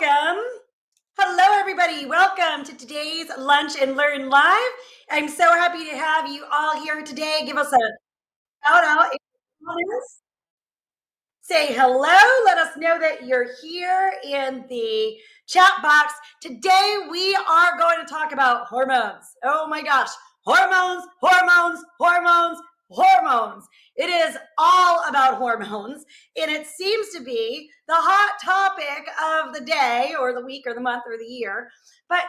welcome. Hello, everybody. Welcome to today's Lunch and Learn Live. I'm so happy to have you all here today. Give us a shout out. Say hello. Let us know that you're here in the chat box. Today, we are going to talk about hormones. Oh my gosh. Hormones, hormones, hormones, hormones. It is all about hormones, and it seems to be the hot topic of the day or the week or the month or the year. But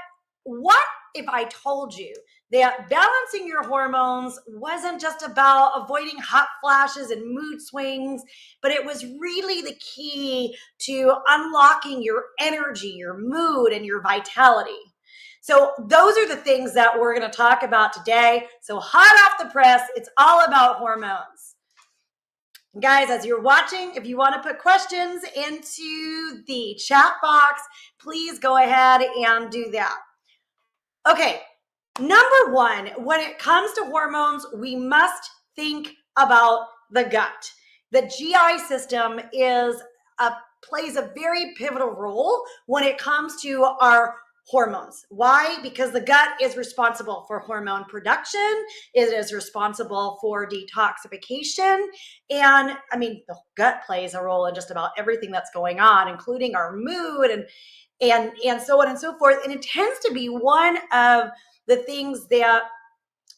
what if I told you that balancing your hormones wasn't just about avoiding hot flashes and mood swings, but it was really the key to unlocking your energy, your mood, and your vitality? So those are the things that we're going to talk about today. So hot off the press, it's all about hormones. Guys, as you're watching, if you want to put questions into the chat box, please go ahead and do that. Okay, number one, when it comes to hormones, we must think about the gut. The GI system plays a very pivotal role when it comes to our hormones. Why? Because the gut is responsible for hormone production. It is responsible for detoxification. And I mean, the gut plays a role in just about everything that's going on, including our mood and so on and so forth. And it tends to be one of the things that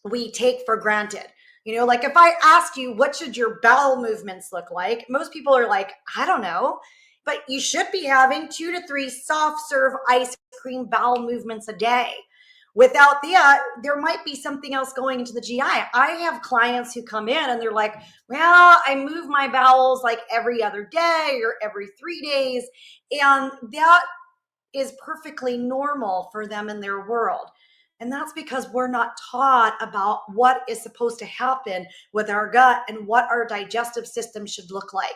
we take for granted. You know, like if I ask you, what should your bowel movements look like? Most people are like, I don't know. But you should be having 2 to 3 soft serve ice cream bowel movements a day. Without that, there might be something else going into the GI. I have clients who come in and they're like, well, I move my bowels like every other day or every 3 days. And that is perfectly normal for them in their world. And that's because we're not taught about what is supposed to happen with our gut and what our digestive system should look like.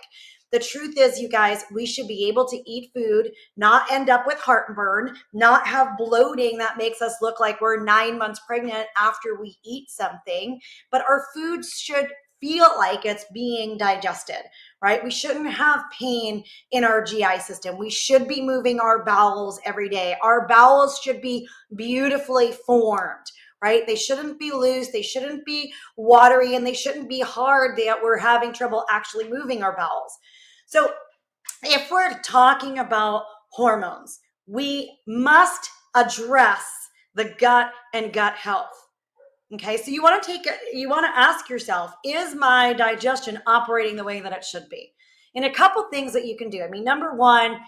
The truth is, you guys, we should be able to eat food, not end up with heartburn, not have bloating that makes us look like we're 9 months pregnant after we eat something, but our food should feel like it's being digested, right? We shouldn't have pain in our GI system. We should be moving our bowels every day. Our bowels should be beautifully formed, right? They shouldn't be loose. They shouldn't be watery, and they shouldn't be hard that we're having trouble actually moving our bowels. So if we're talking about hormones, we must address the gut and gut health. Okay, so you want to ask yourself, is my digestion operating the way that it should be? And a couple things that you can do. I mean, number one,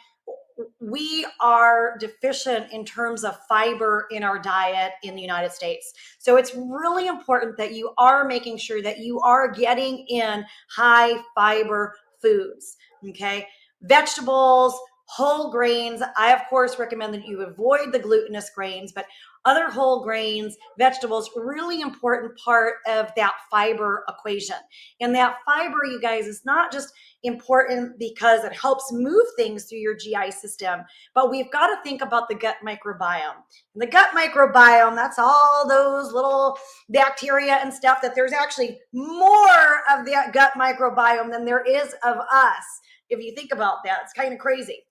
we are deficient in terms of fiber in our diet in the United States. So it's really important that you are making sure that you are getting in high fiber foods, okay? Vegetables, whole grains. I, of course, recommend that you avoid the glutinous grains, but other whole grains, vegetables, really important part of that fiber equation. And that fiber, you guys, is not just important because it helps move things through your GI system, but we've got to think about the gut microbiome. And the gut microbiome, that's all those little bacteria and stuff, that there's actually more of that gut microbiome than there is of us. If you think about that, it's kind of crazy.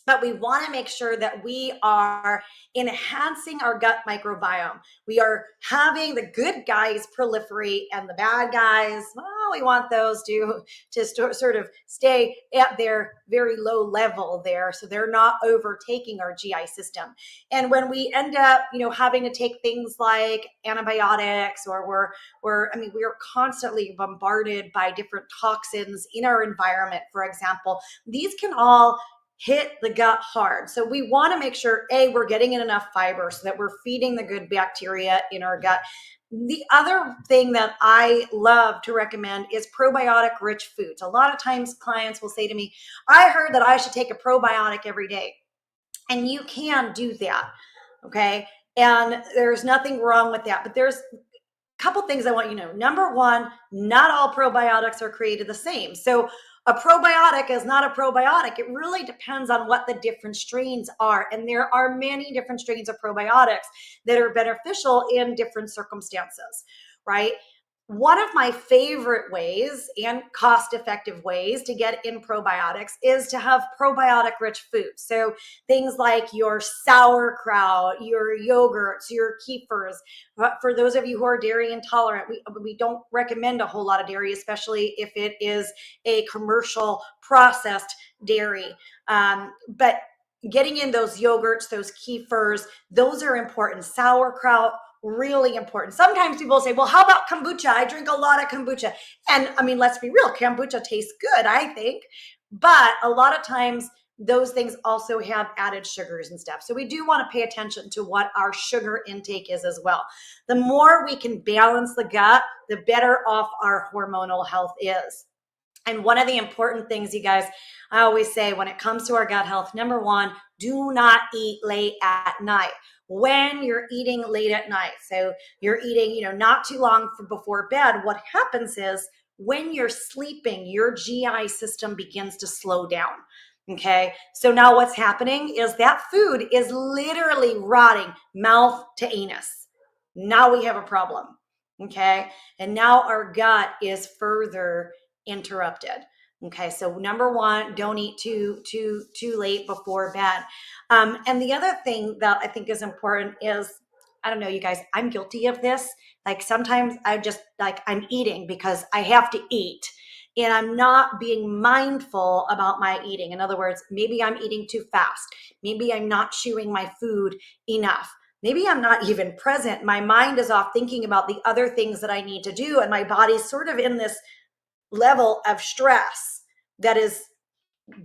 But we want to make sure that we are enhancing our gut microbiome. We are having the good guys proliferate, and the bad guys, well, we want those to sort of stay at their very low level there, so they're not overtaking our GI system. And when we end up, having to take things like antibiotics, or we are constantly bombarded by different toxins in our environment, for example, these can all hit the gut hard. So we want to make sure, we're getting in enough fiber so that we're feeding the good bacteria in our gut. The other thing that I love to recommend is probiotic rich foods. A lot of times clients will say to me, I heard that I should take a probiotic every day. And you can do that, okay? And there's nothing wrong with that. But there's a couple things I want you to know. Number one, not all probiotics are created the same. So a probiotic is not a probiotic. It really depends on what the different strains are. And there are many different strains of probiotics that are beneficial in different circumstances, right? one of my favorite ways and cost-effective ways to get in probiotics is to have probiotic-rich foods. So things like your sauerkraut, your yogurts, your kefirs. For those of you who are dairy intolerant, we don't recommend a whole lot of dairy, especially if it is a commercial processed dairy. But getting in those yogurts, those kefirs, those are important. Sauerkraut, really important. Sometimes people say, well, how about kombucha? I drink a lot of kombucha. And I mean, let's be real, kombucha tastes good, I think. But a lot of times those things also have added sugars and stuff. So we do want to pay attention to what our sugar intake is as well. The more we can balance the gut, the better off our hormonal health is. And one of the important things, you guys, I always say when it comes to our gut health, number one, do not eat late at night. When you're eating late at night, so you're eating, not too long before bed, what happens is when you're sleeping, your GI system begins to slow down. Okay. So now what's happening is that food is literally rotting mouth to anus. Now we have a problem. Okay. And now our gut is further interrupted. Okay, so number one, don't eat too late before bed. And the other thing that I think is important is, I don't know, you guys, I'm guilty of this. Like sometimes I'm eating because I have to eat, and I'm not being mindful about my eating. In other words, maybe I'm eating too fast. Maybe I'm not chewing my food enough. Maybe I'm not even present. My mind is off thinking about the other things that I need to do, and my body's sort of in this level of stress that is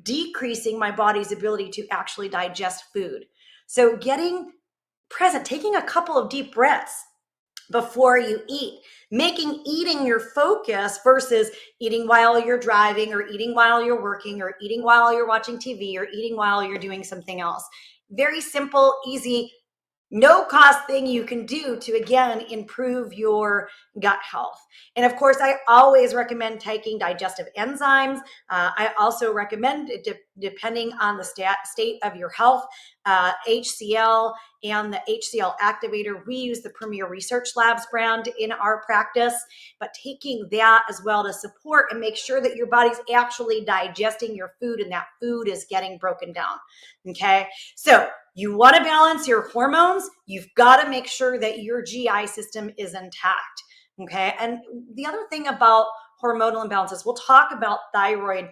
decreasing my body's ability to actually digest food. So getting present, taking a couple of deep breaths before you eat, making eating your focus versus eating while you're driving or eating while you're working or eating while you're watching TV or eating while you're doing something else. Very simple, easy, no cost thing you can do to, again, improve your gut health. And of course, I always recommend taking digestive enzymes. I also recommend, depending on the state of your health, HCl and the HCl activator. We use the Premier Research Labs brand in our practice, but taking that as well to support and make sure that your body's actually digesting your food and that food is getting broken down. Okay, so you want to balance your hormones. You've got to make sure that your GI system is intact. Okay. And the other thing about hormonal imbalances, we'll talk about thyroid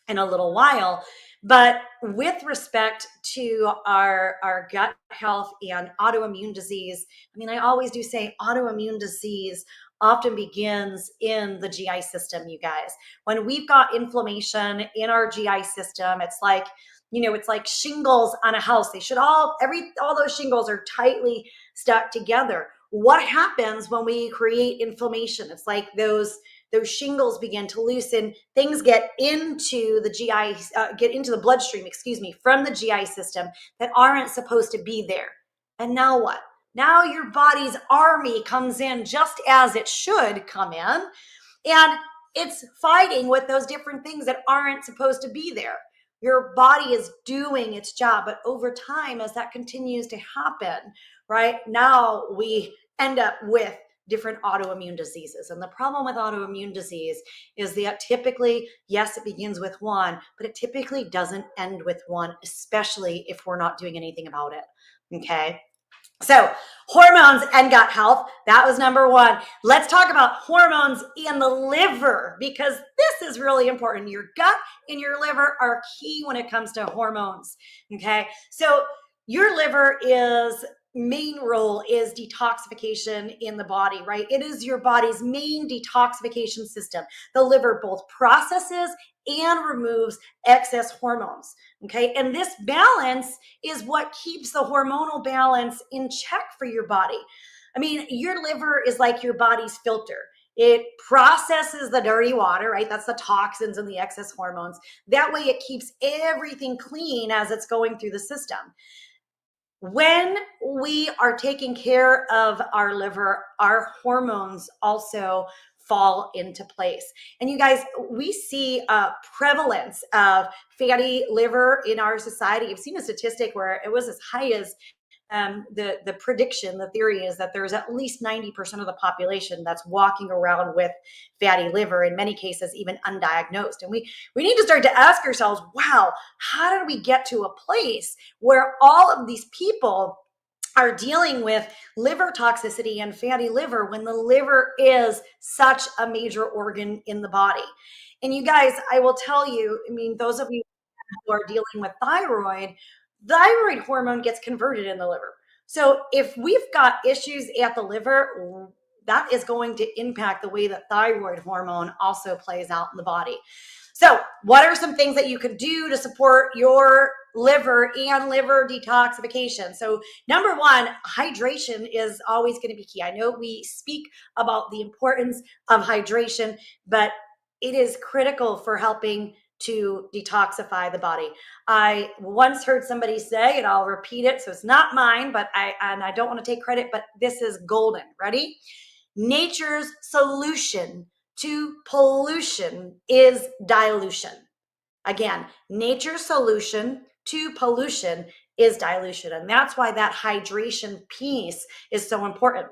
in a little while, but with respect to our gut health and autoimmune disease, I mean, I always do say autoimmune disease often begins in the GI system, you guys. When we've got inflammation in our GI system, it's like, it's like shingles on a house. They should all those shingles are tightly stuck together. What happens when we create inflammation? It's like those shingles begin to loosen. Things get into the GI, get into the bloodstream, from the GI system that aren't supposed to be there. And now what? Now your body's army comes in just as it should come in, and it's fighting with those different things that aren't supposed to be there. Your body is doing its job, but over time, as that continues to happen, right, now we end up with different autoimmune diseases. And the problem with autoimmune disease is that typically, yes, it begins with one, but it typically doesn't end with one, especially if we're not doing anything about it. Okay. So hormones and gut health, that was number one. Let's talk about hormones in the liver, because this is really important. Your gut and your liver are key when it comes to hormones. Okay. So your liver main role is detoxification in the body, right? It is your body's main detoxification system. The liver both processes and removes excess hormones. Okay. And this balance is what keeps the hormonal balance in check for your body. I mean, your liver is like your body's filter. It processes the dirty water, right? That's the toxins and the excess hormones. That way it keeps everything clean as it's going through the system. When we are taking care of our liver, our hormones also fall into place. And you guys, we see a prevalence of fatty liver in our society. I've seen a statistic where it was as high as the prediction, the theory is that there's at least 90% of the population that's walking around with fatty liver, in many cases even undiagnosed. And we need to start to ask ourselves, wow, how did we get to a place where all of these people are dealing with liver toxicity and fatty liver when the liver is such a major organ in the body? And you guys, I will tell you, I mean, those of you who are dealing with thyroid hormone gets converted in the liver. So if we've got issues at the liver, that is going to impact the way that thyroid hormone also plays out in the body. So what are some things that you can do to support your liver and liver detoxification? So number one, hydration is always going to be key. I know we speak about the importance of hydration, but it is critical for helping to detoxify the body. I once heard somebody say, and I'll repeat it, so it's not mine, but I don't want to take credit, but this is golden. Ready? Nature's solution to pollution is dilution. Again, nature's solution to pollution is dilution. And that's why that hydration piece is so important.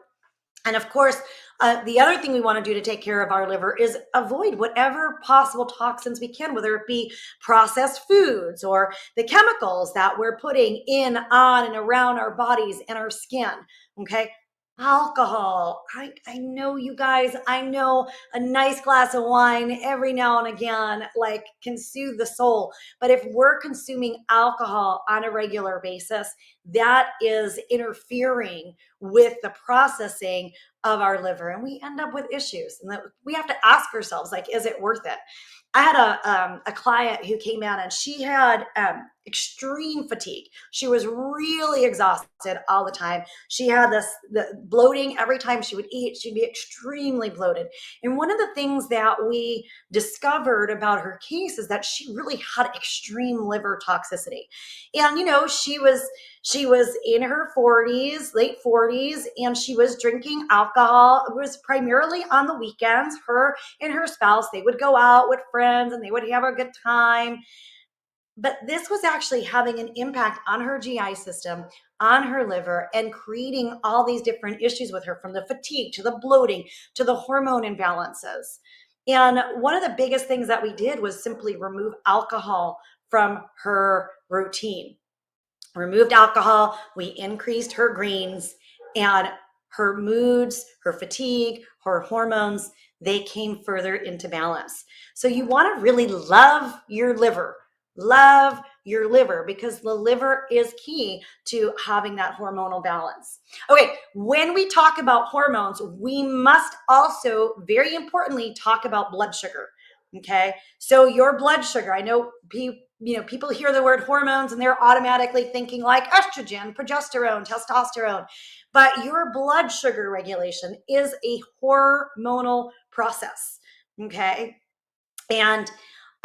And of course, the other thing we want to do to take care of our liver is avoid whatever possible toxins we can, whether it be processed foods or the chemicals that we're putting in, on, and around our bodies and our skin. Okay. Alcohol. I know, you guys, I know a nice glass of wine every now and again, like, can soothe the soul. But if we're consuming alcohol on a regular basis, that is interfering with the processing of our liver, and we end up with issues. And we have to ask ourselves, like, is it worth it? I had a client who came in and she had extreme fatigue. She was really exhausted all the time. She had the bloating every time she would eat. She'd be extremely bloated. And one of the things that we discovered about her case is that she really had extreme liver toxicity. And she was in her 40s, late 40s, and she was drinking alcohol. It was primarily on the weekends. Her and her spouse, they would go out with friends and they would have a good time. But this was actually having an impact on her GI system, on her liver, and creating all these different issues with her, from the fatigue to the bloating to the hormone imbalances. And one of the biggest things that we did was simply remove alcohol from her routine. Removed alcohol, we increased her greens, and her moods, her fatigue, her hormones, they came further into balance. So you want to really love your liver. Love your liver, because the liver is key to having that hormonal balance. Okay, when we talk about hormones, we must also, very importantly, talk about blood sugar. Okay, so your blood sugar, I know people hear the word hormones and they're automatically thinking like estrogen, progesterone, testosterone, but your blood sugar regulation is a hormonal process. Okay, and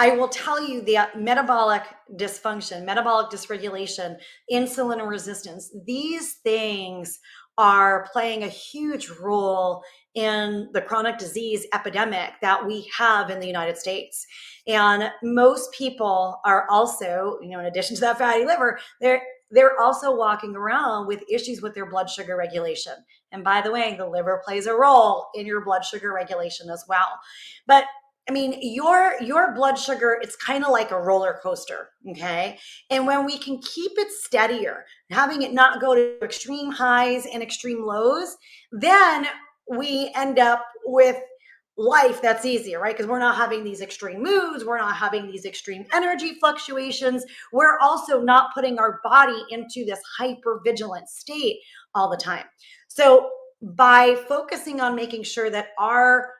I will tell you that metabolic dysfunction, metabolic dysregulation, insulin resistance, these things are playing a huge role in the chronic disease epidemic that we have in the United States. And most people are also, in addition to that fatty liver, they're also walking around with issues with their blood sugar regulation. And by the way, the liver plays a role in your blood sugar regulation as well. But I mean, your blood sugar, it's kind of like a roller coaster, okay? And when we can keep it steadier, having it not go to extreme highs and extreme lows, then we end up with life that's easier, right? Because we're not having these extreme moods, we're not having these extreme energy fluctuations. We're also not putting our body into this hypervigilant state all the time. So by focusing on making sure that our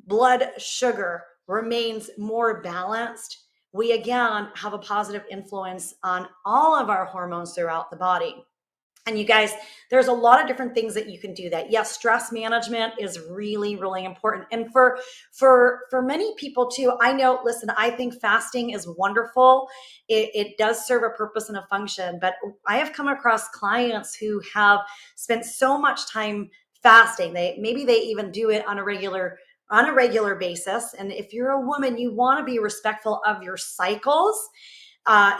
blood sugar remains more balanced, we again have a positive influence on all of our hormones throughout the body. And you guys, there's a lot of different things that you can do that. Yes, stress management is really, really important. And for many people too, I know, listen, I think fasting is wonderful. It does serve a purpose and a function, but I have come across clients who have spent so much time fasting. Maybe they even do it on a regular basis. And if you're a woman, you want to be respectful of your cycles.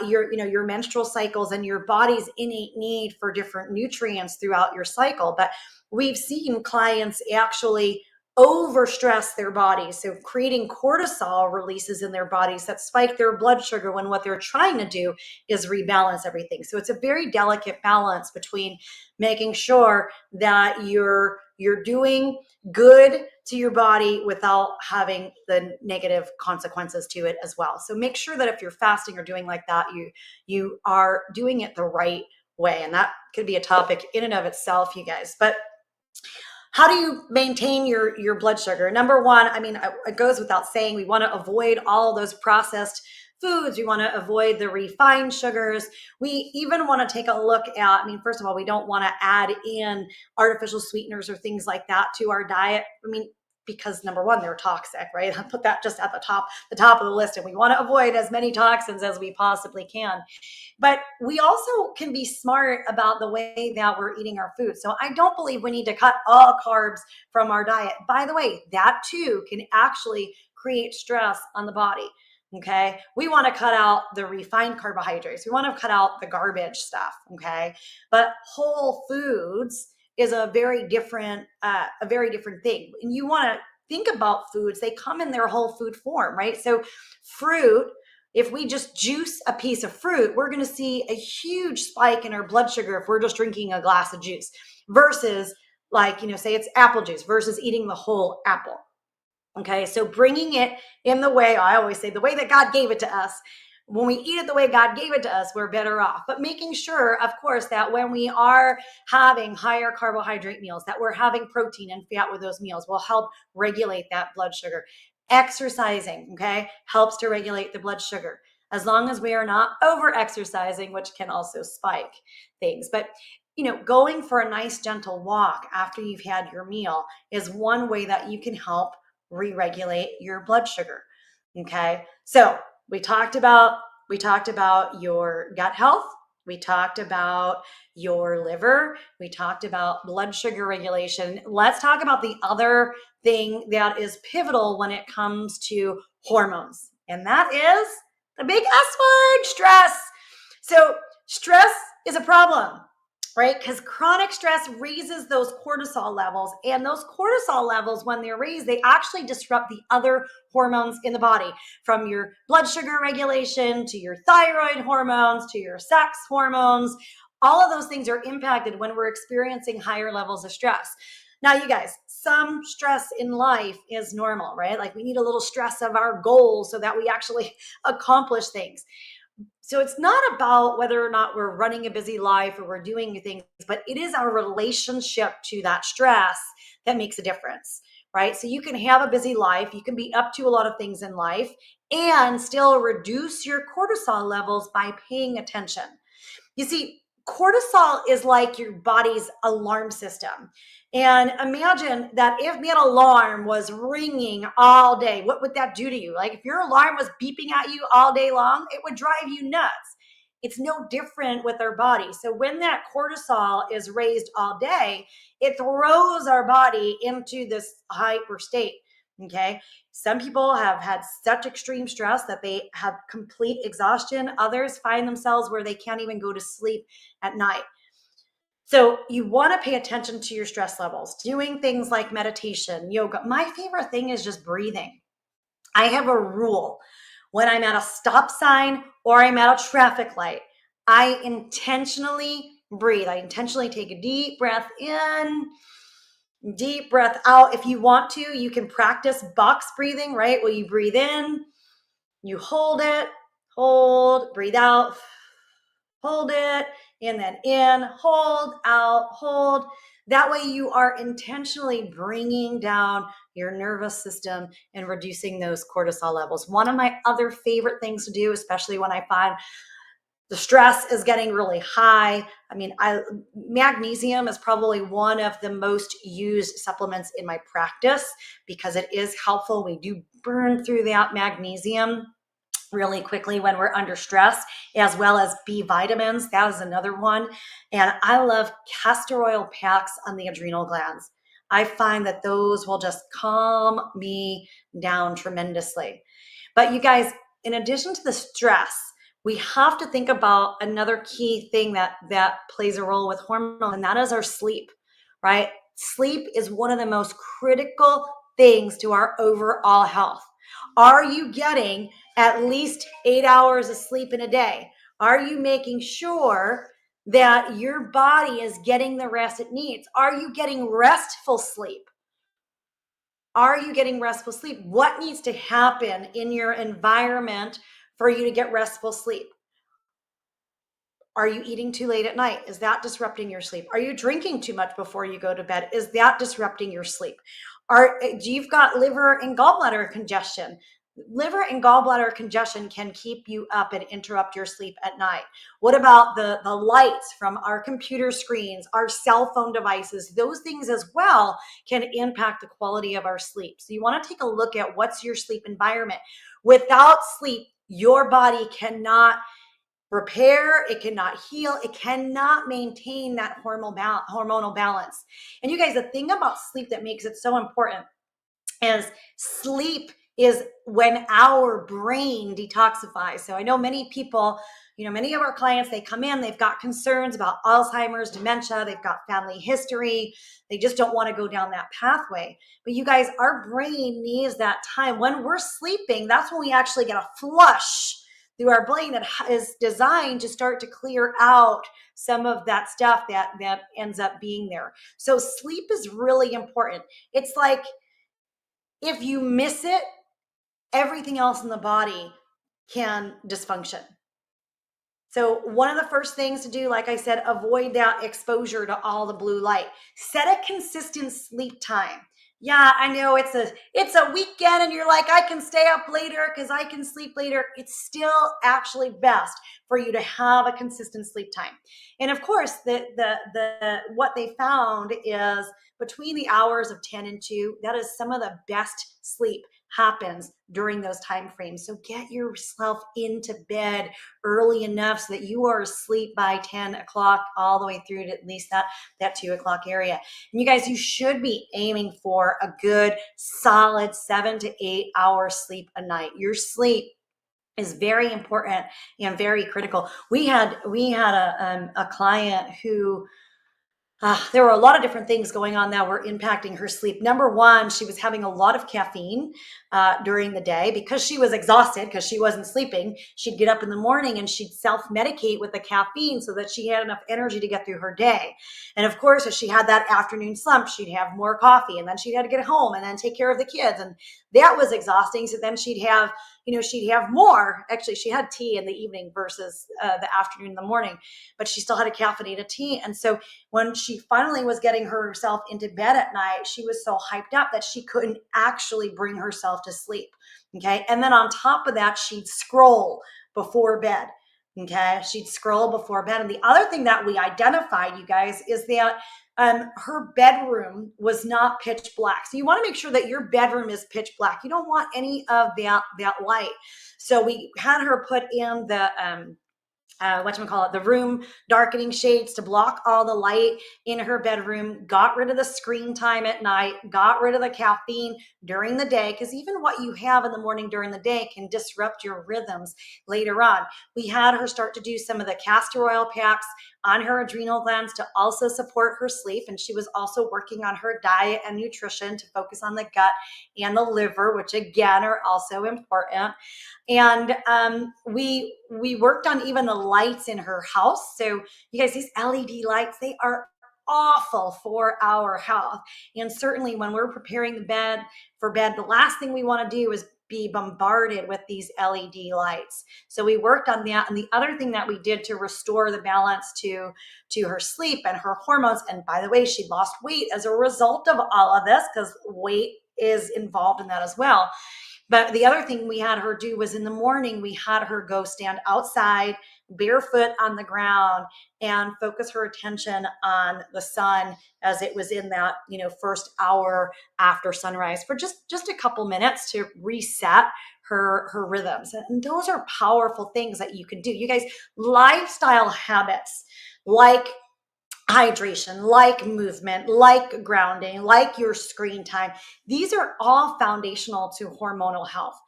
your menstrual cycles and your body's innate need for different nutrients throughout your cycle. But we've seen clients actually overstress their bodies, so creating cortisol releases in their bodies that spike their blood sugar when what they're trying to do is rebalance everything. So it's a very delicate balance between making sure that you're doing good to your body without having the negative consequences to it as well. So make sure that if you're fasting or doing like that, you are doing it the right way. And that could be a topic in and of itself, you guys. But how do you maintain your blood sugar? Number one, I mean, it goes without saying, we want to avoid all those processed foods. We want to avoid the refined sugars. We even want to take a look at, I mean, first of all, we don't want to add in artificial sweeteners or things like that to our diet. I mean, because number one, they're toxic, right? I'll put that just at the top of the list. And we want to avoid as many toxins as we possibly can. But we also can be smart about the way that we're eating our food. So I don't believe we need to cut all carbs from our diet. By the way, that too can actually create stress on the body. Okay. We want to cut out the refined carbohydrates. We want to cut out the garbage stuff. Okay. But whole foods is a very different thing. And you want to think about foods, they come in their whole food form, right? So fruit, if we just juice a piece of fruit, we're going to see a huge spike in our blood sugar if we're just drinking a glass of juice versus like, say it's apple juice versus eating the whole apple. Okay. So bringing it in the way, I always say the way that God gave it to us. When we eat it the way God gave it to us, we're better off. But making sure, of course, that when we are having higher carbohydrate meals, that we're having protein and fat with those meals will help regulate that blood sugar. Exercising, okay, helps to regulate the blood sugar, as long as we are not over exercising, which can also spike things. But going for a nice gentle walk after you've had your meal is one way that you can help re-regulate your blood sugar. Okay, so we talked about your gut health. We talked about your liver. We talked about blood sugar regulation. Let's talk about the other thing that is pivotal when it comes to hormones. And that is the big S word, stress. So stress is a problem, right? Because chronic stress raises those cortisol levels. And those cortisol levels, when they're raised, they actually disrupt the other hormones in the body, from your blood sugar regulation to your thyroid hormones to your sex hormones. All of those things are impacted when we're experiencing higher levels of stress. Now, you guys, some stress in life is normal, right? Like we need a little stress of our goals so that we actually accomplish things. So it's not about whether or not we're running a busy life or we're doing things, but it is our relationship to that stress that makes a difference, right? So you can have a busy life, you can be up to a lot of things in life and still reduce your cortisol levels by paying attention. You see, cortisol is like your body's alarm system. And imagine that if that alarm was ringing all day, what would that do to you? Like if your alarm was beeping at you all day long, it would drive you nuts. It's no different with our body. So when that cortisol is raised all day, it throws our body into this hyper state. Okay. Some people have had such extreme stress that they have complete exhaustion. Others find themselves where they can't even go to sleep at night. So you want to pay attention to your stress levels, doing things like meditation, yoga. My favorite thing is just breathing. I have a rule. When I'm at a stop sign or I'm at a traffic light, I intentionally breathe. I intentionally take a deep breath in, deep breath out. If you want to, you can practice box breathing, right? Where you breathe in, you hold it, hold, breathe out, hold it, and then in, hold, out, hold. That way you are intentionally bringing down your nervous system and reducing those cortisol levels. One of my other favorite things to do, especially when I find the stress is getting really high. I mean, magnesium is probably one of the most used supplements in my practice because it is helpful. We do burn through that magnesium really quickly when we're under stress, as well as B vitamins. That is another one. And I love castor oil packs on the adrenal glands. I find that those will just calm me down tremendously. But you guys, in addition to the stress, we have to think about another key thing that plays a role with hormones, and that is our sleep, right? Sleep is one of the most critical things to our overall health. Are you getting at least 8 hours of sleep in a day? Are you making sure that your body is getting the rest it needs? Are you getting restful sleep? Are you getting restful sleep? What needs to happen in your environment for you to get restful sleep? Are you eating too late at night? Is that disrupting your sleep? Are you drinking too much before you go to bed? Is that disrupting your sleep? Do you've got liver and gallbladder congestion? Liver and gallbladder congestion can keep you up and interrupt your sleep at night. What about the lights from our computer screens, our cell phone devices? Those things as well can impact the quality of our sleep. So you want to take a look at what's your sleep environment. Without sleep, your body cannot repair, it cannot heal, it cannot maintain that hormonal balance. And you guys, the thing about sleep that makes it so important is sleep is when our brain detoxifies. So I know many people, many of our clients, they come in, they've got concerns about Alzheimer's, dementia, they've got family history, they just don't want to go down that pathway. But you guys, our brain needs that time. When we're sleeping, that's when we actually get a flush through our brain that is designed to start to clear out some of that stuff that ends up being there. So sleep is really important. It's like if you miss it, everything else in the body can dysfunction. So one of the first things to do, like I said, avoid that exposure to all the blue light. Set a consistent sleep time. Yeah, I know it's a weekend and you're like, I can stay up later because I can sleep later. It's still actually best for you to have a consistent sleep time. And of course, the what they found is between the hours of 10 and 2, that is some of the best sleep happens during those time frames. So get yourself into bed early enough so that you are asleep by 10 o'clock all the way through to at least that 2 o'clock area. And you guys, you should be aiming for a good solid 7 to 8 hours sleep a night. Your sleep is very important and very critical. We had a client who there were a lot of different things going on that were impacting her sleep. Number one, she was having a lot of caffeine during the day because she was exhausted because she wasn't sleeping. She'd get up in the morning and she'd self-medicate with the caffeine so that she had enough energy to get through her day. And of course, if she had that afternoon slump, she'd have more coffee and then she'd have to get home and then take care of the kids. And that was exhausting. So then she'd have more. Actually, she had tea in the evening versus the afternoon and the morning, but she still had a caffeinated tea. And so when she finally was getting herself into bed at night, she was so hyped up that she couldn't actually bring herself to sleep. Okay. And then on top of that, she'd scroll before bed. Okay. She'd scroll before bed. And the other thing that we identified, you guys, is that her bedroom was not pitch black. So you want to make sure that your bedroom is pitch black. You don't want any of that light. So we had her put in the the room darkening shades to block all the light in her bedroom, got rid of the screen time at night, got rid of the caffeine during the day, because even what you have in the morning during the day can disrupt your rhythms later on. We had her start to do some of the castor oil packs on her adrenal glands to also support her sleep. And she was also working on her diet and nutrition to focus on the gut and the liver, which again are also important. And we worked on even the lights in her house. So you guys, these LED lights, they are awful for our health. And certainly when we're preparing the bed for bed, the last thing we want to do is be bombarded with these LED lights. So we worked on that. And the other thing that we did to restore the balance to her sleep and her hormones, and by the way, she lost weight as a result of all of this, because weight is involved in that as well. But the other thing we had her do was in the morning, we had her go stand outside barefoot on the ground and focus her attention on the sun as it was in that, first hour after sunrise for just a couple minutes to reset her rhythms. And those are powerful things that you can do. You guys, lifestyle habits like hydration, like movement, like grounding, like your screen time. These are all foundational to hormonal health.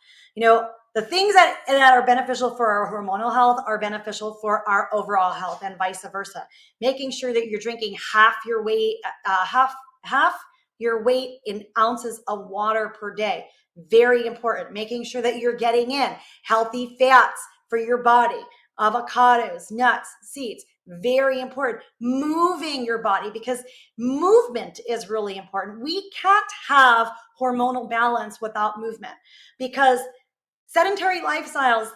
the things that are beneficial for our hormonal health are beneficial for our overall health, and vice versa. Making sure that you're drinking half your weight, half your weight in ounces of water per day. Very important. Making sure that you're getting in healthy fats for your body, avocados, nuts, seeds. Very important. Moving your body, because movement is really important. We can't have hormonal balance without movement, because sedentary lifestyles,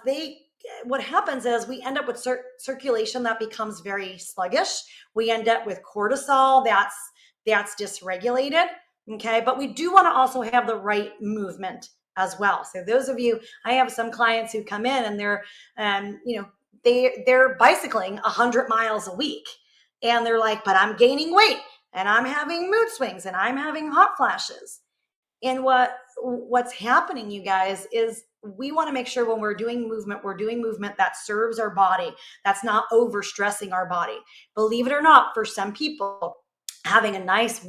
what happens is we end up with circulation that becomes very sluggish. We end up with cortisol that's dysregulated. Okay, but we do want to also have the right movement as well. So those of you, I have some clients who come in and they're bicycling 100 miles a week, and they're like, but I'm gaining weight and I'm having mood swings and I'm having hot flashes. And what's happening, you guys, is we want to make sure when we're doing movement that serves our body, that's not overstressing our body. Believe it or not, for some people, having a nice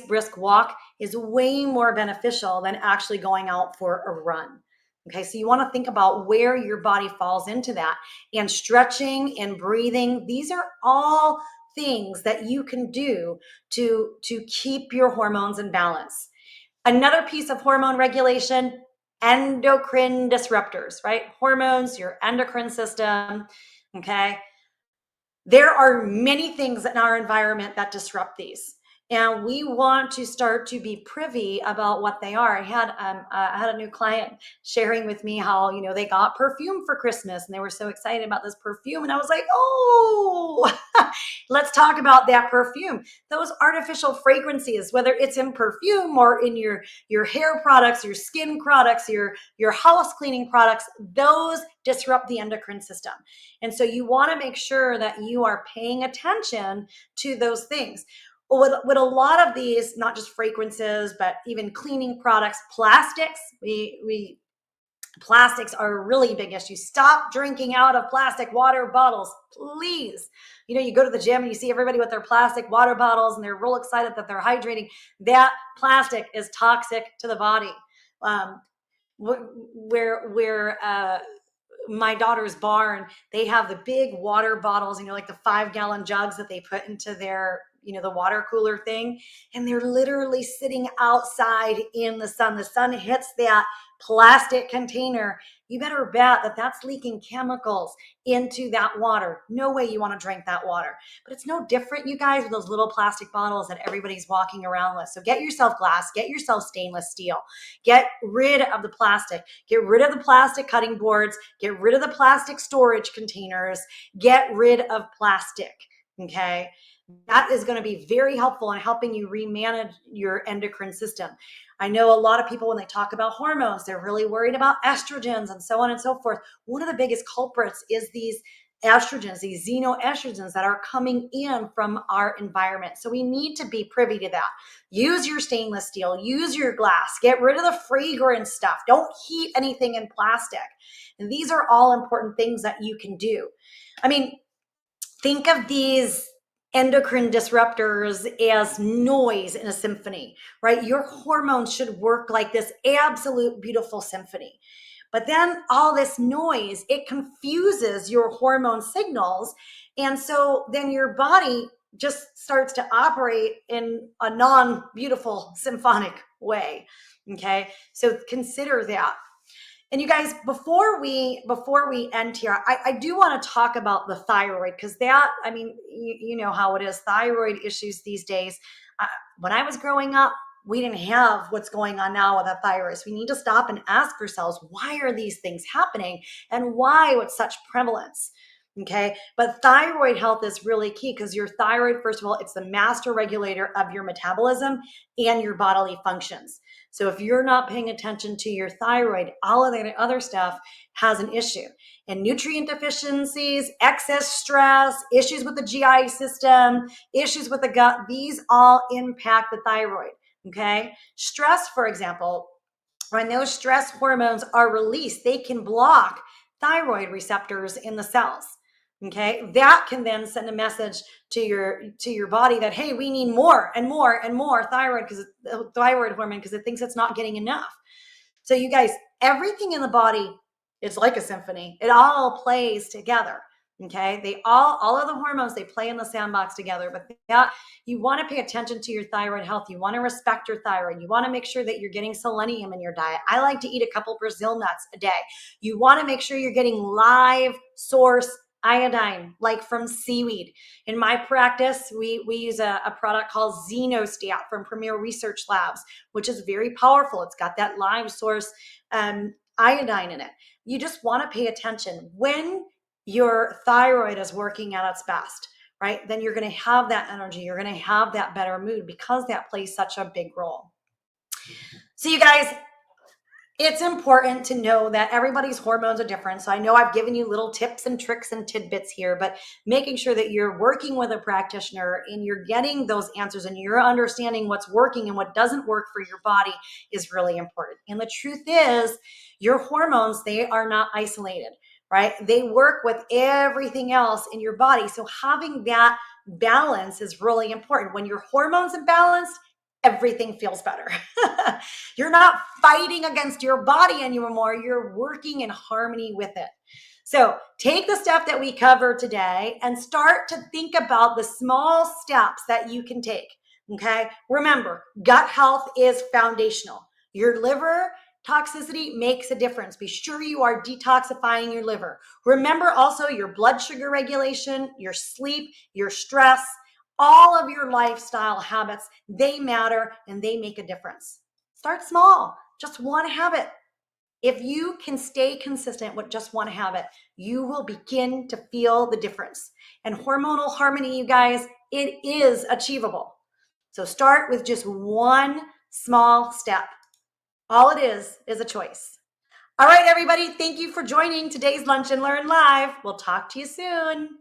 brisk walk is way more beneficial than actually going out for a run. Okay, so you want to think about where your body falls into that. And stretching and breathing, these are all things that you can do to keep your hormones in balance. Another piece of hormone regulation, endocrine disruptors, right? Hormones, your endocrine system, okay? There are many things in our environment that disrupt these. And we want to start to be privy about what they are. I had a new client sharing with me how, they got perfume for Christmas and they were so excited about this perfume. And I was like, oh, let's talk about that perfume. Those artificial fragrances, whether it's in perfume or in your hair products, your skin products, your house cleaning products, those disrupt the endocrine system. And so you want to make sure that you are paying attention to those things. With a lot of these, not just fragrances, but even cleaning products, plastics, plastics are a really big issue. Stop drinking out of plastic water bottles, please. You go to the gym and you see everybody with their plastic water bottles and they're real excited that they're hydrating. That plastic is toxic to the body. Where my daughter's barn, they have the big water bottles, like the 5-gallon jugs that they put into their, the water cooler thing. And they're literally sitting outside in the sun. The sun hits that plastic container. You better bet that that's leaking chemicals into that water. No way you want to drink that water. But it's no different, you guys, with those little plastic bottles that everybody's walking around with. So get yourself glass, get yourself stainless steel, get rid of the plastic, get rid of the plastic cutting boards, get rid of the plastic storage containers, get rid of plastic, okay? That is going to be very helpful in helping you remanage your endocrine system. I know a lot of people, when they talk about hormones, they're really worried about estrogens and so on and so forth. One of the biggest culprits is these estrogens, these xenoestrogens that are coming in from our environment. So we need to be privy to that. Use your stainless steel, use your glass, get rid of the fragrance stuff. Don't heat anything in plastic. And these are all important things that you can do. I mean, think of these endocrine disruptors as noise in a symphony, right? Your hormones should work like this absolute beautiful symphony. But then all this noise, it confuses your hormone signals. And so then your body just starts to operate in a non-beautiful symphonic way. Okay. So consider that. And you guys, before we end here, I do want to talk about the thyroid, because that, I mean, you know how it is, thyroid issues these days. When I was growing up, we didn't have what's going on now with the thyroid. So we need to stop and ask ourselves, why are these things happening and why with such prevalence? Okay. But thyroid health is really key, because your thyroid, first of all, it's the master regulator of your metabolism and your bodily functions. So if you're not paying attention to your thyroid, all of the other stuff has an issue. And nutrient deficiencies, excess stress, issues with the GI system, issues with the gut, these all impact the thyroid. Okay. Stress, for example, when those stress hormones are released, they can block thyroid receptors in the cells. Okay, that can then send a message to your body that, hey, we need more and more and more thyroid hormone, because it thinks it's not getting enough. So you guys, everything in the body is like a symphony. It all plays together. Okay. They all of the hormones, they play in the sandbox together, but that you want to pay attention to your thyroid health. You want to respect your thyroid. You want to make sure that you're getting selenium in your diet. I like to eat a couple Brazil nuts a day. You want to make sure you're getting live source iodine, like from seaweed. In my practice, we use a product called Xenostat from Premier Research Labs, which is very powerful. It's got that live source iodine in it. You just want to pay attention. When your thyroid is working at its best, right, then you're going to have that energy. You're going to have that better mood because that plays such a big role. So you guys, it's important to know that everybody's hormones are different. So I know I've given you little tips and tricks and tidbits here, but making sure that you're working with a practitioner and you're getting those answers and you're understanding what's working and what doesn't work for your body is really important. And the truth is, your hormones, they are not isolated, right? They work with everything else in your body. So having that balance is really important. When your hormones are balanced, everything feels better. You're not fighting against your body anymore. You're working in harmony with it. So take the stuff that we covered today and start to think about the small steps that you can take. Okay. Remember, gut health is foundational. Your liver toxicity makes a difference. Be sure you are detoxifying your liver. Remember also your blood sugar regulation, your sleep, your stress, all of your lifestyle habits, they matter and they make a difference. Start small, just one habit. If you can stay consistent with just one habit, you will begin to feel the difference. And hormonal harmony, you guys, it is achievable. So start with just one small step. All it is a choice. All right, everybody, thank you for joining today's Lunch and Learn Live. We'll talk to you soon.